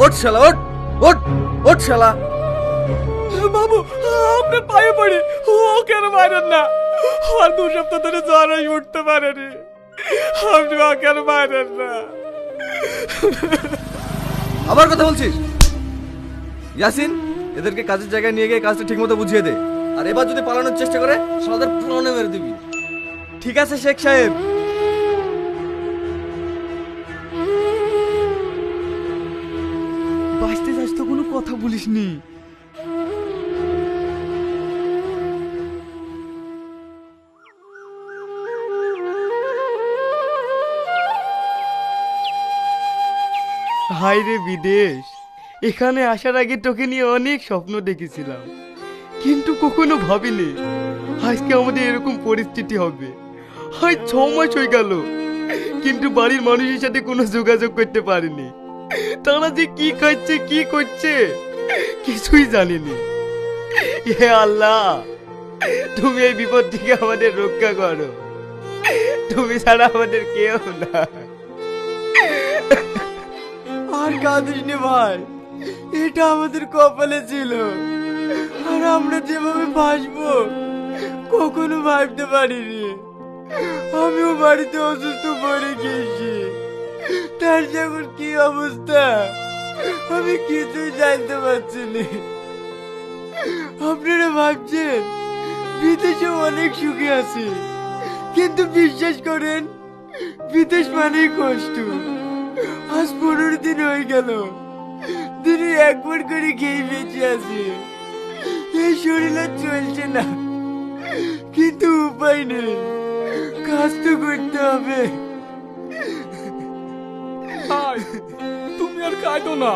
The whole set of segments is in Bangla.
ওঠ শালা, ওঠ ওঠ ওঠ শালা। বাবু আপনার পায়ে পড়ে, ও কেন মারেন না? আর 2 সপ্তাহ ধরে জ্বর হয়ে উঠতে পারেনি, আপনি কেন মারেন না? আবার কথা বলছিস? ইয়াসিন, এদেরকে কাজের জায়গায় নিয়ে গিয়ে কাজটা ঠিকমতো বুঝিয়ে দে। আর এবার যদি পালানোর চেষ্টা করে শালাদের প্রাণে মেরে দিবি। ঠিক আছে শেখ সাহেব। বাঁচতে যাস তো কোনো কথা বলিসনি। হাই রে বিদেশ, এখানে আসার আগে তোকে নিয়ে অনেক স্বপ্ন দেখেছিলাম, কিন্তু কখনো ভাবিনি আজকে আমাদের এরকম পরিস্থিতি হবে। আজ 6 মাস হয়ে গেল, কিন্তু বাড়ির মানুষের সাথে কোনো যোগাযোগ করতে পারিনি। তারা যে কি খাচ্ছে কি করছে কিছুই জানিনি। হে আল্লাহ, তুমি এই বিপদ থেকে আমাদের রক্ষা করো, তুমি ছাড়া আমাদের কেউ না। আর কাঁদিস নে ভাই, এটা আমাদের কপালে ছিল, আর আমরা যেভাবে বাঁচবো কখনো ভাবতে পারিনি। আমিও বাড়িতে অসুস্থ পড়ে গিয়েছি, তার যখন কি অবস্থা আমি কিছুই জানতে পারছি না। আপনারা ভাবছেন বিদেশে অনেক সুখে আছি, কিন্তু বিশ্বাস করেন বিদেশ মানেই কষ্ট। আজ 15 দিন হয়ে গেল, দিনে একবার করে খেয়ে বেঁচে আছি। এই শরীর আর চলছে না, কিন্তু উপায় নেই, কাজ তো করতে হবে। তুমি আর কাঁদো না,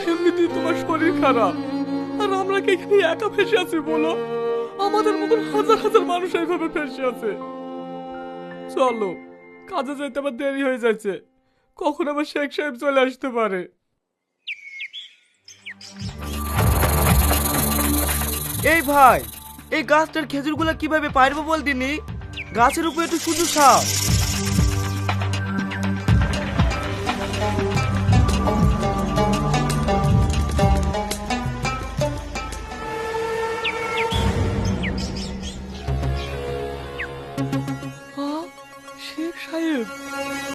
এমনিতেই তোমার শরীর খারাপ, আর আমরা কি এখানে একা ফেসে আছি বলো? আমাদের মতন হাজার হাজার মানুষ এইভাবে ফেসে আছে। চলো, কাজে যাইতে আবার দেরি হয়ে যাচ্ছে, কখন আবার শেখ সাহেব চলে আসতে পারে। এই ভাই, এই গাছটার খেজুরগুলা কিভাবে পারবো বল দিনি? গাছের উপরে একটু শুধু সাপ।